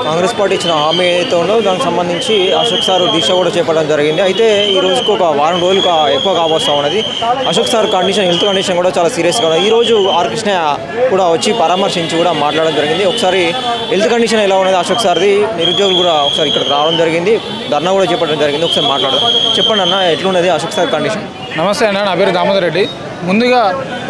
Congress party ఇచ్చిన హామీ ఏదైతే ఉందో దానికి సంబంధించి అశోక్ సార్ దీక్ష కూడా చేపట్టడం జరిగింది. అయితే ఈ రోజుకు ఒక వారం రోజులు ఎక్కువ కాబోస్తా ఉన్నది. అశోక్ సార్ హెల్త్ కండిషన్ కూడా చాలా సీరియస్గా ఉన్నది. ఈరోజు ఆర్ కృష్ణ కూడా వచ్చి పరామర్శించి కూడా మాట్లాడడం జరిగింది. ఒకసారి హెల్త్ కండిషన్ ఎలా ఉన్నది అశోక్ సార్ది, నిరుద్యోగులు కూడా ఒకసారి ఇక్కడ రావడం జరిగింది, ధర్నా కూడా చేపట్టడం జరిగింది. ఒకసారి మాట్లాడదాం. చెప్పండి అన్న, ఎట్లున్నది అశోక్ సార్ కండిషన్? నమస్తే అన్న, నా పేరు దామోదర్ రెడ్డి. ముందుగా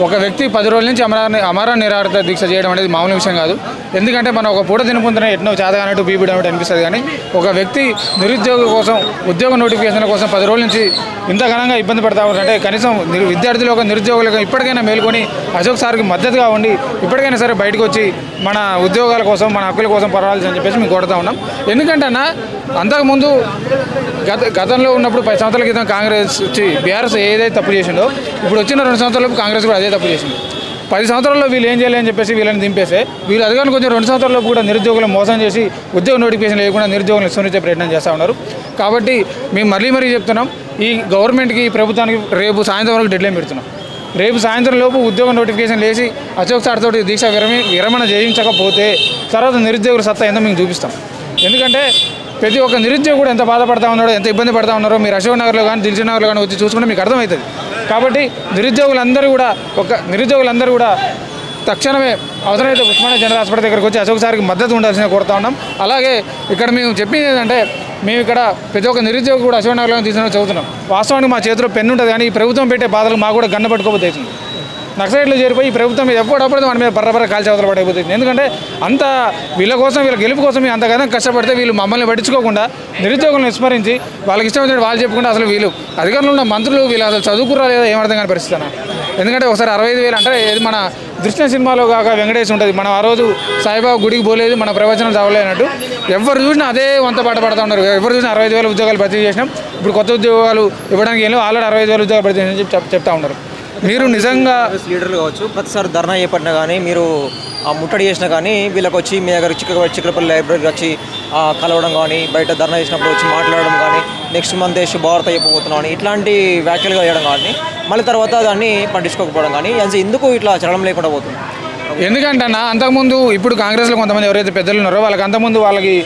ఒక వ్యక్తి 10 రోజుల నుంచి అమర నిరాహార దీక్ష చేయడం అనేది మామూలు విషయం కాదు. ఎందుకంటే మనం ఒక పూట తినుకుంటున్న ఎట్నో చేతగానట్టు బీపీ అన్నట్టు అనిపిస్తుంది. కానీ ఒక వ్యక్తి నిరుద్యోగ కోసం ఉద్యోగ నోటిఫికేషన్ కోసం 10 రోజుల నుంచి ఇంత ఘనంగా ఇబ్బంది పడతా ఉన్నారంటే కనీసం విద్యార్థులకు నిరుద్యోగులకు ఇప్పటికైనా మేల్కొని అశోక్ సార్కి మద్దతుగా ఉండి ఇప్పటికైనా సరే బయటకు వచ్చి మన ఉద్యోగాల కోసం మన హక్కుల కోసం పోరాడాలని చెప్పేసి మేము కోరుతా ఉన్నాం. ఎందుకంటే అన్న, అంతకుముందు గతంలో ఉన్నప్పుడు 10 సంవత్సరాల క్రితం కాంగ్రెస్ వచ్చి బీఆర్ఎస్ ఏదైతే తప్పు చేసిందో ఇప్పుడు వచ్చిన 2 సంవత్సరాలకు కాంగ్రెస్ కూడా అదే తప్పు చేసింది. 10 సంవత్సరాల్లో వీళ్ళు ఏం చేయాలని చెప్పేసి వీళ్ళని దింపేస్తే వీళ్ళు అదిగాని కొంచెం 2 సంవత్సరాల్లో కూడా నిరుద్యోగులను మోసం చేసి ఉద్యోగ నోటిఫికేషన్ లేకుండా నిరుద్యోగులను విస్మరించే ప్రయత్నం చేస్తూ ఉన్నారు. కాబట్టి మేము మరీ చెప్తున్నాం, ఈ గవర్నమెంట్కి ఈ ప్రభుత్వానికి రేపు సాయంత్రం వరకు డెడ్లైన్ పెడుతున్నాం. రేపు సాయంత్రం లోపు ఉద్యోగ నోటిఫికేషన్ లేచి అశోక్ సార్ తోటి దీక్ష విరమణ చేయించకపోతే తర్వాత నిరుద్యోగుల సత్తా ఏందో మేము చూపిస్తాం. ఎందుకంటే ప్రతి ఒక్క నిరుద్యోగి కూడా ఎంత బాధపడతా ఉన్నాడో, ఎంత ఇబ్బంది పడతా ఉన్నారో మీరు అశోక్ నగర్లో కానీ దిల్సుఖ్ నగర్లో కానీ వచ్చి చూసుకుంటే మీకు అర్థమవుతుంది. కాబట్టి నిరుద్యోగులందరూ కూడా తక్షణమే అవసరమైతే ఉస్మానియా జనరల్ హాస్పిటల్ దగ్గరకు వచ్చి అశోక్ సార్కి మద్దతు ఉండాల్సిన కోరుతా ఉన్నాం. అలాగే ఇక్కడ మేము చెప్పింది ఏంటంటే, మేము ఇక్కడ ప్రతి ఒక్క నిరుద్యోగి కూడా అశోక్ నగర్లో తీసుకుని చదువుతున్నాం. వాస్తవానికి మా చేతిలో పెన్ను ఉంటుంది, కానీ ఈ ప్రభుత్వం పెట్టే బాధలు మాకు కూడా గన్న పట్టుకోబోతుంది. నక్సలైట్లు చేరిపోయి ఈ ప్రభుత్వం మీద ఎప్పుడప్పుడు మన మీద బర్ర కాల్చి అవతల పడైపోతుంది. ఎందుకంటే అంత వీళ్ళ గెలుపు కోసం మేము అంతగానో కష్టపడితే వీళ్ళు మమ్మల్ని పట్టించుకోకుండా నిరుద్యోగులను విస్మరించి వాళ్ళకి ఇష్టం వచ్చినట్టు వాళ్ళు చెప్పుకుంటే అసలు వీళ్ళు అధికారంలో ఉన్న మంత్రులు వీళ్ళు అసలు చదువుకురా లేదా ఏమర్థం కాని పరిస్థితి అన్న. ఎందుకంటే ఒకసారి 65,000 అంటే ఇది మన దృష్టి సినిమాలో కాక వెంకటేష్ ఉంటుంది, మనం ఆ రోజు సాయిబాబా గుడికి పోలేదు, మన ప్రవచనం చదవలేనట్టు ఎవరు చూసినా అదే వంత పాట పడుతూ ఉన్నారు. ఎవరు చూసినా 65,000 ఉద్యోగాలు భర్తీ చేసినాం, ఇప్పుడు కొత్త ఉద్యోగాలు ఇవ్వడానికి వెళ్ళి ఆల్రెడీ 65,000 ఉద్యోగాలు భర్తీ చేసి చెప్తా ఉన్నారు. మీరు నిజంగా లీడర్లు కావచ్చు, ప్రతిసారి ధర్నా చేపట్టినా కానీ మీరు ముట్టడి చేసినా కానీ వీళ్ళకి వచ్చి మీ దగ్గర చిక్కడపల్లి లైబ్రరీకి వచ్చి కలవడం కానీ, బయట ధర్నా చేసినప్పుడు వచ్చి మాట్లాడడం కానీ, నెక్స్ట్ మంత్ శుభవార్త అయిపోతున్నాం అని ఇట్లాంటి వ్యాఖ్యలుగా చేయడం కానీ, మళ్ళీ తర్వాత దాన్ని పట్టించుకోకపోవడం కానీ, ఎందుకు ఇట్లా చలనం లేకుండా పోతుంది? ఎందుకంటే అన్న, అంతకుముందు ఇప్పుడు కాంగ్రెస్లో కొంతమంది ఎవరైతే పెద్దలు ఉన్నారో వాళ్ళకి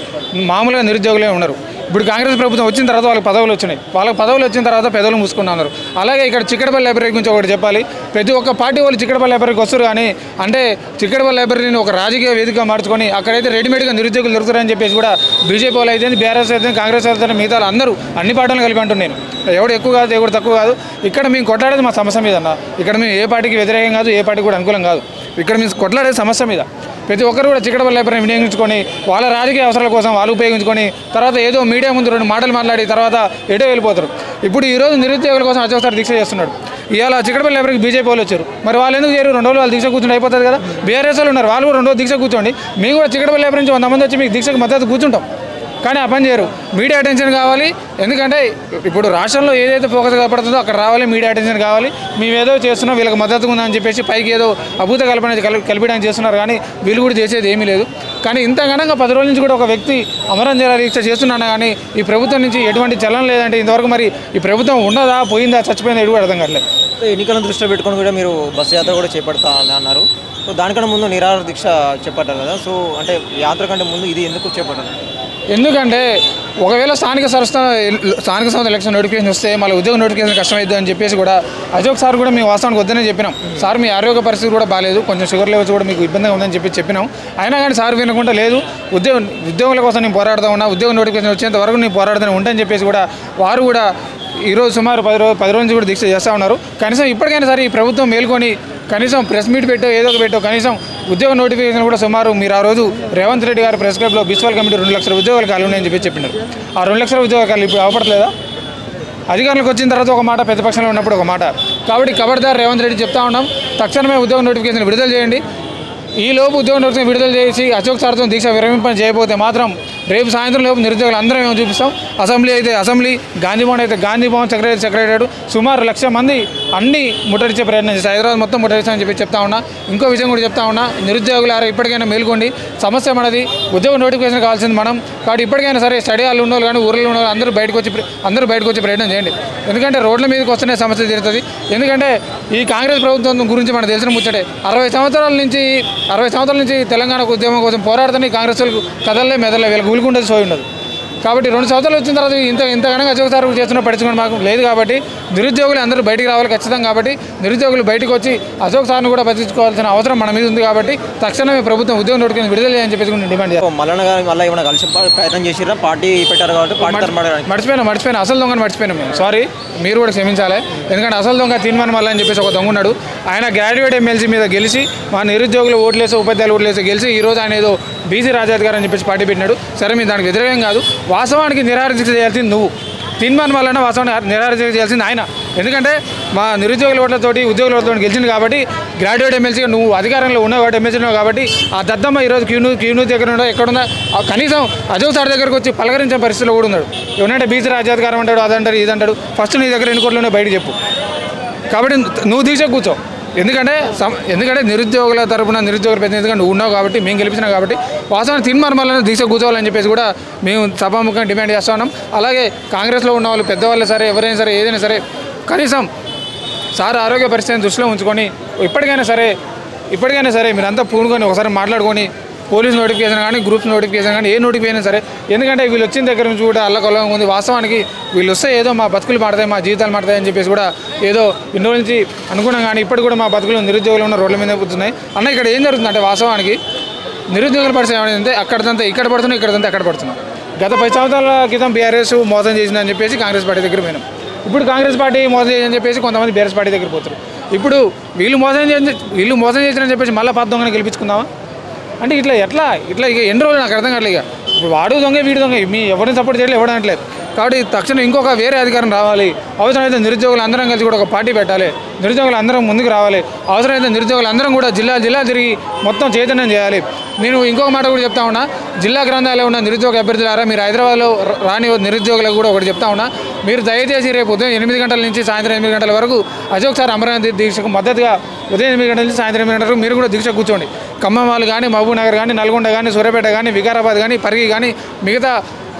మామూలుగా నిరుద్యోగులే ఉన్నారు. ఇప్పుడు కాంగ్రెస్ ప్రభుత్వం వచ్చిన తర్వాత వాళ్ళకి పదవులు వచ్చినాయి. వాళ్ళకి పదవులు వచ్చిన తర్వాత పెదవులు మూసుకున్నారు. అలాగే ఇక్కడ చిక్కడపల్లి లైబ్రరీ గురించి ఒకటి చెప్పాలి. ప్రతి ఒక్క పార్టీ వాళ్ళు చిక్కడపల్లి లైబ్రరీకి వస్తారు, కానీ అంటే చిక్కడపల్లి లైబ్రరీని ఒక రాజకీయ వేదికగా మార్చుకొని అక్కడైతే రెడీమేడ్గా నిరుద్యోగులు దొరుకుతారని చెప్పేసి కూడా బీజేపీ వాళ్ళు అయితే, బీఆర్ఎస్ అయితే, కాంగ్రెస్ అయితే, మిగతా అందరూ అన్ని పార్టీలను కలిపి అంటున్నాను. ఎవడు ఎక్కువ కాదు, ఎవడు తక్కువ కాదు. ఇక్కడ మేము కొట్లాడేది మా సమస్య మీద అన్న. ఇక్కడ మేము ఏ పార్టీకి వ్యతిరేకం కాదు, ఏ పార్టీ కూడా అనుకూలం కాదు. ఇక్కడ మేము కొట్లాడేది సమస్య మీద. ప్రతి ఒక్కరు కూడా చిక్కడపల్లి లైబ్రరీని వినియోగించుకొని వాళ్ళ రాజకీయ అవసరాల కోసం వాళ్ళు ఉపయోగించుకొని తర్వాత ఏదో మీడియా ముందు 2 మాటలు మాట్లాడి తర్వాత ఎటో వెళ్ళిపోతారు. ఇప్పుడు ఈరోజు నిరుద్యోగుల కోసం అశోక్ సార్ దీక్ష చేస్తున్నాడు. ఇవాళ చిక్కడపల్లి లైబ్రరీకి బీజేపీ వాళ్ళు వచ్చారు, మరి వాళ్ళు ఎందుకు చేయరు? 2 రోజులు వాళ్ళు దీక్ష కూర్చుంటే అయిపోతుంది కదా. బీఆర్ఎస్ వాళ్ళు ఉన్నారు, వాళ్ళు కూడా 2 రోజులు దీక్ష కూర్చోండి. మేము కూడా చిక్కడపల్లి లైబ్రరీ నుంచి 100 మంది వచ్చి మీకు దీక్షకు మద్దతు కూర్చుంటాం. కానీ ఆ పని చేయరు. మీడియా అటెన్షన్ కావాలి. ఎందుకంటే ఇప్పుడు రాష్ట్రంలో ఏదైతే ఫోకస్ పడుతుందో అక్కడ రావాలి, మీడియా అటెన్షన్ కావాలి. మేము ఏదో చేస్తున్నాం, వీళ్ళకి మద్దతుగా ఉందని చెప్పేసి పైకి ఏదో అభూత కల్పడానికి చేస్తున్నారు, కానీ వీళ్ళు కూడా చేసేది ఏమీ లేదు. కానీ ఇంత ఘనంగా 10 రోజుల నుంచి కూడా ఒక వ్యక్తి అమరం దీక్ష చేస్తున్నాను, కానీ ఈ ప్రభుత్వం నుంచి ఎటువంటి చలనం లేదంటే ఇంతవరకు మరి ఈ ప్రభుత్వం ఉన్నదా, పోయిందా, చచ్చిపోయిందా ఎటు అర్థం కావట్లేదు. ఎన్నికలను దృష్టిలో పెట్టుకొని కూడా మీరు బస్సు యాత్ర కూడా చేపడతా అన్నారు. సో దానికన్నా ముందు నిరాహార దీక్ష చేపట్టారు కదా. సో అంటే యాత్ర కంటే ముందు ఇది ఎందుకు చేపట్టారు? ఎందుకంటే ఒకవేళ స్థానిక సంస్థ ఎలక్షన్ నోటిఫికేషన్ వస్తే మళ్ళీ ఉద్యోగ నోటిఫికేషన్ కష్టమైంది అని చెప్పేసి కూడా అశోక్ సార్ కూడా మేము వాస్తవానికి వద్దనే చెప్పినాం. సార్ మీ ఆరోగ్య పరిస్థితి కూడా బాగాలేదు, కొంచెం షుగర్ లెవెల్స్ కూడా మీకు ఇబ్బందిగా ఉందని చెప్పినాం. అయినా కానీ సార్ వినకుండా లేదు, ఉద్యోగుల కోసం నేను పోరాడుతూ ఉన్నా, ఉద్యోగ నోటిఫికేషన్ వచ్చేంత వరకు నేను పోరాడుతూనే ఉంటానని చెప్పేసి కూడా వారు కూడా ఈరోజు సుమారు 10 రోజుల నుంచి కూడా దీక్ష చేస్తూ ఉన్నారు. కనీసం ఇప్పటికైనా సరే ఈ ప్రభుత్వం మేల్కొని కనీసం ప్రెస్ మీట్ ఏదో పెట్టో కనీసం ఉద్యోగ నోటిఫికేషన్ కూడా సుమారు మీరు ఆ రోజు రేవంత్ రెడ్డి గారు ప్రెస్ క్లబ్లో బిస్వాల్ కమిటీ 2 లక్షల ఉద్యోగాలు ఖాళీ ఉన్నాయని చెప్పినారు. ఆ 2 లక్షల ఉద్యోగాలు ఇప్పుడు అవపడలేదా? అధికారులకు వచ్చిన తర్వాత ఒక మాట, ప్రతిపక్షంలో ఉన్నప్పుడు ఒక మాట. కాబట్టి ఖబర్దార్ రేవంత్ రెడ్డి చెప్తా ఉన్నాం, తక్షణమే ఉద్యోగ నోటిఫికేషన్ విడుదల చేయండి. ఈ లోపు ఉద్యోగ నోటిఫికేషన్ విడుదల చేసి అశోక్ సార్తో దీక్ష విరమింపని చేయకపోతే మాత్రం రేపు సాయంత్రం లోపు నిరుద్యోగులు అందరం మేము చూపిస్తాం. అసెంబ్లీ అయితే అసెంబ్లీ, గాంధీ భవన్ అయితే గాంధీ భవన్, సెక్రటరీ సుమారు 1,00,000 మంది అన్ని ముట్టడిచ్చే ప్రయత్నం చేస్తారు. హైదరాబాద్ మొత్తం ముట్టడిస్తామని చెప్తా ఉన్నా. ఇంకో విషయం కూడా చెప్తా ఉన్నా, నిరుద్యోగులారా ఇప్పటికైనా మేల్కోండి. సమస్య మనది, ఉద్యోగ నోటిఫికేషన్ కావాల్సింది మనం. కాబట్టి ఇప్పటికైనా సరే స్టడీ హాల్ ఉన్న వాళ్ళు కానీ ఊర్లో ఉన్న వాళ్ళు అందరూ బయటకు వచ్చి ప్రయత్నం చేయండి. ఎందుకంటే రోడ్ల మీదకి వస్తేనే సమస్య తీరుతుంది. ఎందుకంటే ఈ కాంగ్రెస్ ప్రభుత్వం గురించి మనకు తెలిసిన ముచ్చటే 60 సంవత్సరాల నుంచి తెలంగాణ ఉద్యమం కోసం పోరాడుతున్న ఈ కాంగ్రెస్ వాళ్ళు కదలలే మెదలే వీళ్ళకి ఊలుకుంటుంది సోయి ఉండదు. కాబట్టి 2 సంవత్సరాలు వచ్చిన తర్వాత ఇంతగానో అశోక్ సార్ చేస్తున్న పట్టించుకోవడం మాకు లేదు. కాబట్టి నిరుద్యోగులు అందరూ బయటికి రావాలి ఖచ్చితంగా. కాబట్టి నిరుద్యోగులు బయటకు వచ్చి అశోక్ సార్ను కూడా పట్టించుకోవాల్సిన అవసరం మన మీద ఉంది. కాబట్టి తక్షణమే ప్రభుత్వం ఉద్యోగం నోటికి విడుదల చేయాలని చెప్పేసి డిమాండ్ చేస్తాం. మల్లన్న గారు మళ్ళీ ఏమైనా కలిసి ప్రయత్నం చేసిరా? పార్టీ పెట్టారు కాబట్టి మర్చిపోయినా అసలు దొంగని మర్చిపోయినాం మేము. సారీ, మీరు కూడా క్షమించాలి. ఎందుకంటే అసలు దొంగ తీర్మానం మళ్ళీ అని చెప్పేసి ఒక దొంగ ఉన్నాడు. ఆయన గ్రాడ్యుయేట్ ఎమ్మెల్సీ మీద గెలిచి మా నిరుద్యోగులు ఓట్లేసి ఉపాధ్యాయులు ఓట్లేసి గెలిచి ఈరోజు ఆయన ఏదో బీసీ రాజాధికారి అని చెప్పేసి పార్టీ పెట్టినాడు. సరే, మీరు దానికి వ్యతిరేకం కాదు. వాస్తవానికి నిరాహారదీక్ష చేయాల్సింది నువ్వు, తీర్మానం వల్ల వాస్తవానికి నిరాహారదీక్ష చేయాల్సింది ఆయన. ఎందుకంటే మా నిరుద్యోగుల ఓట్లతోటి ఉద్యోగుల ఓట్లతో గెలిచింది కాబట్టి గ్రాడ్యుయేట్ ఎమ్మెల్సీగా నువ్వు అధికారంలో ఉన్నావు కాబట్టి ఎమ్మెల్సీ ఉన్నావు కాబట్టి ఆ దద్దమ్మ ఈరోజు క్యూన్యూ దగ్గర ఉండవు ఎక్కడున్నా కనీసం అశోక్ సార్ దగ్గరకు వచ్చి పలకరించే పరిస్థితిలో కూడా ఉన్నాడు. ఏమంటే బీసీ రాజ్యాధికారం అంటాడు, అదంటాడు ఇదంటాడు. ఫస్ట్ నీ దగ్గర ఎన్ని కోట్లునే బయట చెప్పు. కాబట్టి నువ్వు దీక్ష కూర్చో. ఎందుకంటే నిరుద్యోగుల తరపున నిరుద్యోగుల ప్రతినిధిగా నువ్వు ఉన్నావు కాబట్టి మేము గెలిపించినావు కాబట్టి వాస్తవానికి తీర్మానం వల్ల దీక్ష కూర్చోవాలని చెప్పేసి కూడా మేము సభాముఖంగా డిమాండ్ చేస్తూ ఉన్నాం. అలాగే కాంగ్రెస్లో ఉన్న వాళ్ళు పెద్దవాళ్ళు సరే ఎవరైనా సరే ఏదైనా సరే కనీసం సార్ ఆరోగ్య పరిస్థితిని దృష్టిలో ఉంచుకొని ఇప్పటికైనా సరే మీరంతా పూనుకొని ఒకసారి మాట్లాడుకొని పోలీస్ నోటిఫికేషన్ కానీ గ్రూప్స్ నోటిఫికేషన్ కానీ ఏ నోటిఫికేషన్ సరే, ఎందుకంటే వీళ్ళు వచ్చిన దగ్గర నుంచి కూడా అల్లకల్లోగా ఉంది. వాస్తవానికి వీళ్ళు వస్తే ఏదో మా బతుకులు మాడతాయి, మా జీవితాలు మాడతాయి అని చెప్పేసి కూడా ఏదో ఇన్ని రోజుల నుంచి అనుకున్నాం. కానీ ఇప్పటికి కూడా మా బతుకులు నిరుద్యోగులు ఉన్న రోడ్ల మీద కూర్చున్నాయి. అన్న ఇక్కడ ఏం జరుగుతుందంటే వాస్తవానికి నిరుద్యోగుల పరిస్థితి ఏమైందంటే అక్కడంతా ఇక్కడ పడుతున్నాయి, ఇక్కడంతా అక్కడ పడుతున్నాం. గత 10 సంవత్సరాల క్రితం బీఆర్ఎస్ మోసం చేసిందని చెప్పేసి కాంగ్రెస్ పార్టీ దగ్గర పోయినాం. ఇప్పుడు కాంగ్రెస్ పార్టీ మోసం చేసిందని చెప్పేసి కొంతమంది బీఆర్ఎస్ పార్టీ దగ్గర పోతారు. ఇప్పుడు వీళ్ళు మోసం చేసినని చెప్పేసి మళ్ళీ పాత దొంగని గెలిపించుకుందామా అంటే ఇట్లా ఇక ఎన్ని రోజులు నాకు అర్థం కావట్లేదు. ఇప్పుడు వాడు దొంగ వీడు దొంగ మీ ఎవరిని సపోర్ట్ చేయలేదు ఎవడం అనట్లేదు. కాబట్టి తక్షణం ఇంకొక వేరే అధికారం రావాలి. అవసరమైతే నిరుద్యోగులు అందరం కలిసి కూడా ఒక పార్టీ పెట్టాలి. నిరుద్యోగులు అందరం ముందుకు రావాలి. అవసరమైతే నిరుద్యోగులు అందరం కూడా జిల్లా తిరిగి మొత్తం చైతన్యం చేయాలి. నేను ఇంకొక మాట కూడా చెప్తా ఉన్నా, జిల్లా గ్రంథాలయంలో ఉన్న నిరుద్యోగ అభ్యర్థులారా మీరు హైదరాబాద్లో రాని నిరుద్యోగులకు కూడా ఒకటి చెప్తా ఉన్నా, మీరు దయచేసి రేపు ఉదయం 8 గంటల నుంచి సాయంత్రం 8 గంటల వరకు అశోక్ సార్ అమరావతి దీక్షకు మద్దతుగా ఉదయం 8 గంటల నుంచి సాయంత్రం 8 గంటల వరకు మీరు కూడా దీక్ష కూర్చోండి. ఖమ్మం వాళ్ళు కానీ, మహబూబ్ నగర్ కానీ, నల్గొండ కానీ, సూర్యాపేట కానీ, వికారాబాద్ కానీ, పరిగి కానీ మిగతా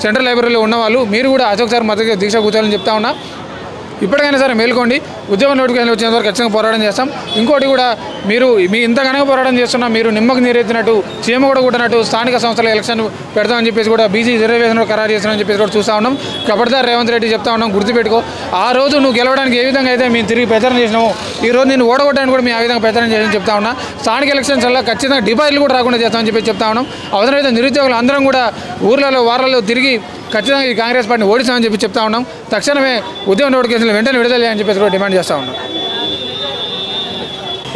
సెంట్రల్ లైబ్రరీలో ఉన్నవాళ్ళు మీరు కూడా అశోక్ సార్ మద్దతుగా దీక్ష కూర్చోవాలని చెప్తా ఉన్నా. ఇప్పటికైనా సరే మేల్కోండి. ఉద్యోగ నోటిఫికేషన్ వచ్చేంత వరకు ఖచ్చితంగా పోరాటం చేస్తాం. ఇంకోటి కూడా మీరు ఇంతగానో పోరాటం చేస్తున్నా మీరు నిమ్మకు నీరెత్తినట్టు చీమ కూడా కుట్టినట్టు స్థానిక సంస్థల ఎలక్షన్ పెడతామని చెప్పేసి కూడా బీసీ రిజర్వేషన్ ఖరారు చేస్తామని చెప్పేసి కూడా చూస్తూ ఉన్నాం. కబడ్దార్ రేవంత్ రెడ్డి చెప్తా ఉన్నాం, గుర్తుపెట్టుకో. ఆ రోజు నువ్వు గెలవడానికి ఏ విధంగా అయితే మేము తిరిగి ప్రచారం చేసినాము, ఈ రోజు నేను ఓడగొట్టడానికి కూడా మేము ఆ విధంగా ప్రచారం చేయాలని చెప్తా ఉన్నా. స్థానిక ఎలక్షన్స్ వల్ల ఖచ్చితంగా డిపాజిట్లు కూడా రాకుండా చేస్తామని చెప్పి చెప్తా ఉన్నాం. అవసరమైతే నిరుద్యోగులు అందరం కూడా ఊర్లలో వారాల్లో తిరిగి ఖచ్చితంగా ఈ కాంగ్రెస్ పార్టీని ఓడిస్తామని చెప్పి చెప్తా ఉన్నాం. తక్షణమే ఉద్యోగ నోటిఫికేషన్లు వెంటనే విడుదల చేయాలని చెప్పేసి కూడా డిమాండ్ చేస్తూ ఉన్నాం.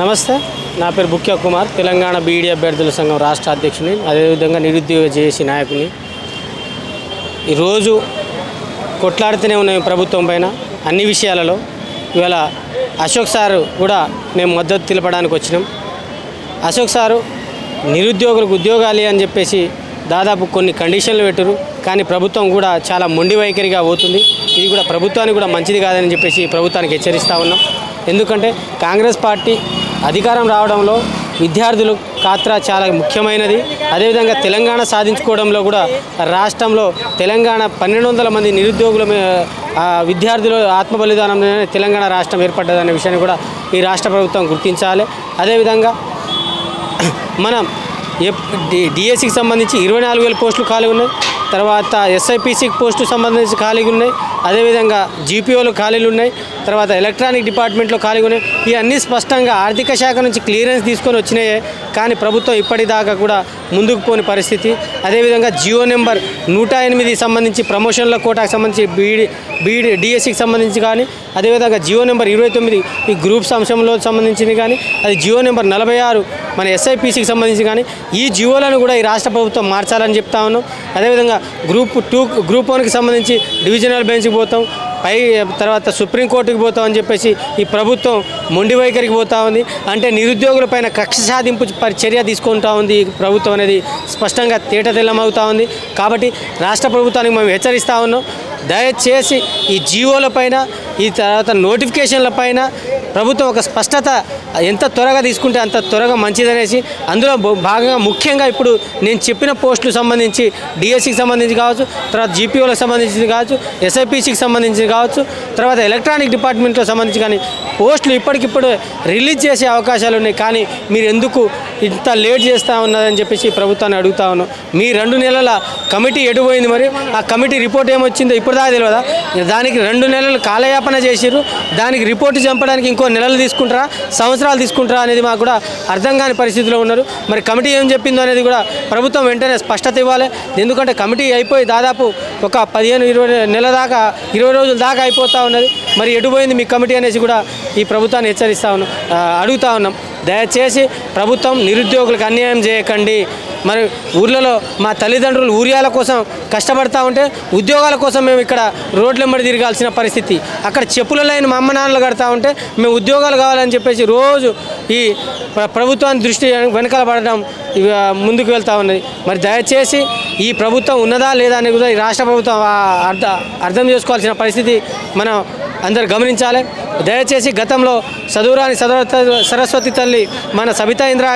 నమస్తే, నా పేరు బుక్య కుమార్, తెలంగాణ బీఈడీ అభ్యర్థుల సంఘం రాష్ట్ర అధ్యక్షుని, అదేవిధంగా నిరుద్యోగ జేఏసీ నాయకుని. ఈరోజు కొట్లాడుతూనే ఉన్నాం ప్రభుత్వం పైన అన్ని విషయాలలో. ఇవాళ అశోక్ సారు కూడా మేము మద్దతు తెలపడానికి వచ్చినాం. అశోక్ సారు నిరుద్యోగులకు ఉద్యోగాలు అని చెప్పేసి దాదాపు కొన్ని కండిషన్లు పెట్టరు, కానీ ప్రభుత్వం కూడా చాలా మొండి వైఖరిగా పోతుంది. ఇది కూడా ప్రభుత్వానికి కూడా మంచిది కాదని చెప్పేసి ప్రభుత్వానికి హెచ్చరిస్తూ ఉన్నాం. ఎందుకంటే కాంగ్రెస్ పార్టీ అధికారం రావడంలో విద్యార్థుల పాత్ర చాలా ముఖ్యమైనది. అదేవిధంగా తెలంగాణ సాధించుకోవడంలో కూడా రాష్ట్రంలో తెలంగాణ 1200 మంది నిరుద్యోగుల విద్యార్థుల ఆత్మ బలిదానంలోనే తెలంగాణ రాష్ట్రం ఏర్పడ్డదనే విషయాన్ని కూడా ఈ రాష్ట్ర ప్రభుత్వం గుర్తించాలి. అదేవిధంగా మనం డిఎస్సికి సంబంధించి 24,000 పోస్టులు ఖాళీ ఉన్నాయి. తర్వాత ఎస్ఐపిసికి పోస్టుకు సంబంధించి ఖాళీగా ఉన్నాయి. అదేవిధంగా జీపీఓలు ఖాళీలు ఉన్నాయి. తర్వాత ఎలక్ట్రానిక్ డిపార్ట్మెంట్లో ఖాళీగా ఉన్నాయి. ఇవన్నీ స్పష్టంగా ఆర్థిక శాఖ నుంచి క్లియరెన్స్ తీసుకొని వచ్చినాయే, కానీ ప్రభుత్వం ఇప్పటిదాకా కూడా ముందుకు పోని పరిస్థితి. అదేవిధంగా జియో నెంబర్ 108 సంబంధించి ప్రమోషన్ల కోటాకు సంబంధించి బీఈడీ డిఎస్సికి సంబంధించి కానీ, అదేవిధంగా జియో నెంబర్ 29 ఈ గ్రూప్స్ అంశంలో సంబంధించింది కానీ, అది జియో నెంబర్ 46 మన ఎస్ఐపిసికి సంబంధించి కానీ, ఈ జియోలను కూడా ఈ రాష్ట్ర ప్రభుత్వం మార్చాలని చెప్తా ఉన్నాం. అదేవిధంగా గ్రూప్ 1కి సంబంధించి డివిజనల్ బెంచ్కి పోతాం, తర్వాత సుప్రీంకోర్టుకి పోతామని చెప్పేసి ఈ ప్రభుత్వం మొండి వైఖరికి పోతా ఉంది. అంటే నిరుద్యోగులపైన కక్ష సాధింపు చర్య తీసుకుంటా ఉంది ఈ ప్రభుత్వం అనేది స్పష్టంగా తేటతెల్లమవుతా ఉంది. కాబట్టి రాష్ట్ర ప్రభుత్వానికి మేము హెచ్చరిస్తూ ఉన్నాం, దయచేసి ఈ జీవోలపైన ఈ తర్వాత నోటిఫికేషన్లపైన ప్రభుత్వం ఒక స్పష్టత ఎంత త్వరగా తీసుకుంటే అంత త్వరగా మంచిదనేసి అందులో భాగంగా ముఖ్యంగా ఇప్పుడు నేను చెప్పిన పోస్టులు సంబంధించి డిఎస్సికి సంబంధించి కావచ్చు, తర్వాత జీపీఓలకు సంబంధించి కావచ్చు, ఎస్ఐపిసికి సంబంధించి కావచ్చు, తర్వాత ఎలక్ట్రానిక్ డిపార్ట్మెంట్కి సంబంధించి కానీ పోస్టులు ఇప్పటికిప్పుడు రిలీజ్ చేసే అవకాశాలు ఉన్నాయి. కానీ మీరు ఎందుకు ఇంత లేట్ చేస్తూ ఉన్నదని చెప్పేసి ప్రభుత్వాన్ని అడుగుతా ఉన్నాం. మీ 2 నెలల కమిటీ ఎటుపోయింది? మరి ఆ కమిటీ రిపోర్ట్ ఏమొచ్చిందో ఇప్పుడు దాకా తెలియదా? దానికి 2 నెలలు కాలయాపన చేసిర్రు. దానికి రిపోర్టు చంపడానికి ఇంకో నెలలు తీసుకుంటారా, సంవత్సరాలు తీసుకుంటారా అనేది మాకు కూడా అర్థం కాని పరిస్థితిలో ఉన్నారు. మరి కమిటీ ఏం చెప్పిందో అనేది కూడా ప్రభుత్వం వెంటనే స్పష్టత ఇవ్వాలి. ఎందుకంటే కమిటీ అయిపోయి దాదాపు ఒక 15-20 నెలల దాకా 20 రోజుల దాకా అయిపోతూ ఉన్నది. మరి ఎటుపోయింది మీ కమిటీ అనేసి కూడా ఈ ప్రభుత్వాన్ని అడుగుతా ఉన్నాం. దయచేసి ప్రభుత్వం నిరుద్యోగులకు అన్యాయం చేయకండి. మరి ఊర్లలో మా తల్లిదండ్రులు ఊర్యాల కోసం కష్టపడతా ఉంటే ఉద్యోగాల కోసం మేము ఇక్కడ రోడ్లెంబడి తిరగాల్సిన పరిస్థితి, అక్కడ చెప్పుల లైన్ మా అమ్మ నాన్నలు కడతా ఉంటే మేము ఉద్యోగాలు కావాలని చెప్పేసి రోజు ఈ ప్రభుత్వాన్ని దృష్టి వెనకాల పడడం ముందుకు వెళ్తూ ఉన్నది. మరి దయచేసి ఈ ప్రభుత్వం ఉన్నదా లేదా అని కూడా ఈ రాష్ట్ర ప్రభుత్వం అర్థం చేసుకోవాల్సిన పరిస్థితి మనం అందరు గమనించాలి. దయచేసి గతంలో చదువురాని సరస్వతి తల్లి మన సబితా ఇంద్రా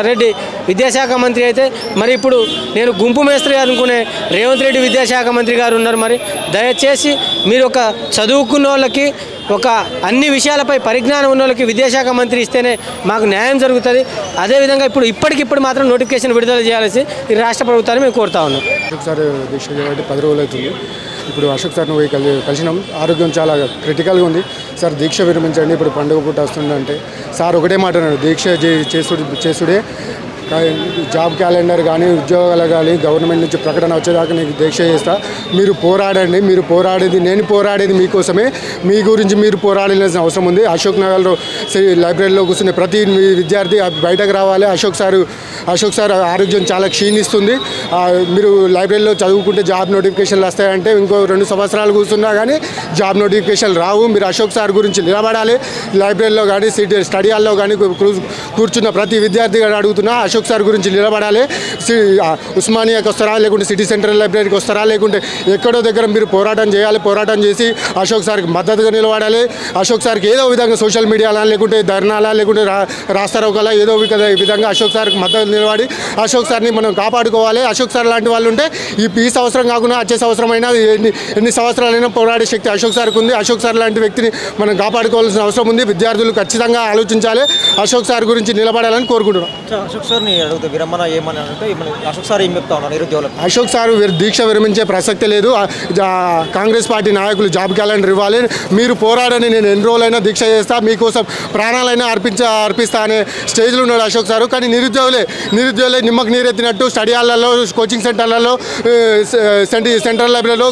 రెడ్డి విద్యాశాఖ మంత్రి అయితే, మరి ఇప్పుడు నేను గుంపు మేస్త్రి అనుకునే రేవంత్ రెడ్డి విద్యాశాఖ మంత్రి గారు ఉన్నారు. మరి దయచేసి మీరు ఒక చదువుకున్న వాళ్ళకి, ఒక అన్ని విషయాలపై పరిజ్ఞానం ఉన్న వాళ్ళకి విద్యాశాఖ మంత్రి ఇస్తేనే మాకు న్యాయం జరుగుతుంది. అదేవిధంగా ఇప్పటికిప్పుడు మాత్రం నోటిఫికేషన్ విడుదల చేయాల్సి ఈ రాష్ట్ర ప్రభుత్వాన్ని మేము కోరుతా ఉన్నాం. ఒకసారి దీక్ష చేయబట్టి 10 రోజులు అవుతుంది. ఇప్పుడు అశోక్ సార్ని పోయి కలిసినాం. ఆరోగ్యం చాలా క్రిటికల్గా ఉంది. సార్ దీక్ష విరమించండి, ఇప్పుడు పండుగ పూట వస్తుందంటే సార్ ఒకటే మాట అన్నాడు, దీక్ష చేసుడే జాబ్ క్యాలెండర్ కానీ ఉద్యోగాలు కానీ గవర్నమెంట్ నుంచి ప్రకటన వచ్చేదాకా నేను దీక్ష చేస్తా, మీరు పోరాడండి, మీరు నేను పోరాడేది మీకోసమే, మీ గురించి మీరు పోరాడాల్సిన అవసరం ఉంది. అశోక్ నగర్లో లైబ్రరీలో కూర్చునే ప్రతి విద్యార్థి బయటకు రావాలి. అశోక్ సార్ ఆరోగ్యం చాలా క్షీణిస్తుంది, మీరు లైబ్రరీలో చదువుకుంటే జాబ్ నోటిఫికేషన్లు వస్తాయంటే ఇంకో 2 సంవత్సరాలు కూర్చున్నా కానీ జాబ్ నోటిఫికేషన్లు రావు. మీరు అశోక్ సార్ గురించి నిలబడాలి. లైబ్రరీలో కానీ స్టడీ హాల్లో కానీ కూర్చున్న ప్రతి విద్యార్థి అడుగుతున్నా అశోక్ సార్ గురించి నిలబడాలి. ఉస్మానియాకి వస్తారా, లేకుంటే సిటీ సెంట్రల్ లైబ్రరీకి వస్తారా, లేకుంటే ఎక్కడో దగ్గర మీరు పోరాటం చేయాలి. పోరాటం చేసి అశోక్ సార్కి మద్దతుగా నిలబడాలి. అశోక్ సార్కి ఏదో విధంగా సోషల్ మీడియాలా, లేకుంటే ధర్నాలా, లేకుంటే రాస్తారోకలా ఏదో విధంగా అశోక్ సార్కి మద్దతు నిలబడి అశోక్ సార్ని మనం కాపాడుకోవాలి. అశోక్ సార్ లాంటి వాళ్ళు ఉంటే ఈ సంవత్సరం కాకుండా వచ్చే సంవత్సరమైనా ఎన్ని సంవత్సరాలైనా పోరాడే శక్తి అశోక్ సార్కి ఉంది. అశోక్ సార్ లాంటి వ్యక్తిని మనం కాపాడుకోవాల్సిన అవసరం ఉంది. విద్యార్థులు ఖచ్చితంగా ఆలోచించాలి, అశోక్ సార్ గురించి నిలబడాలని కోరుకుంటున్నాం. అశోక్ సార్ని అడిగితే విరమణ ఏమని అంటే అశోక్ సార్ ఏం చెప్తా ఉన్నారు నిరుద్యోగులకు? అశోక్ సార్ దీక్ష విరమించే ప్రసక్తే లేదు. కాంగ్రెస్ పార్టీ నాయకులు జాబ్ క్యాలెండర్ ఇవ్వాలి. మీరు పోరాడని నేను ఎన్ని రోజులైనా దీక్ష చేస్తా, మీకోసం ప్రాణాలైనా అర్పిస్తా అనే స్టేజ్లో ఉన్నాడు అశోక్ సారు. కానీ నిరుద్యోగులే నిమ్మకు నీరెత్తినట్టు స్టడీ హాల్లలో, కోచింగ్ సెంటర్లలో, సెంట్రల్ లైబ్రరీలో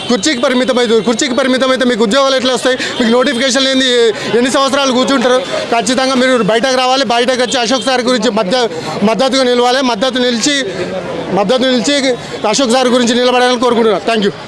కుర్చీకి పరిమితమైతే మీకు ఉద్యోగాలు ఎట్లా వస్తాయి? మీకు నోటిఫికేషన్ ఏంది? ఎన్ని సంవత్సరాలు కూర్చుంటారు? ఖచ్చితంగా మీరు బయటకు రావాలి. బయటకు వచ్చి అశోక్ సార్ గురించి మద్దతుగా నిలవాలి. మద్దతు నిలిచి అశోక్ సార్ గురించి నిలబడాలని కోరుకుంటున్నాను. Thank you.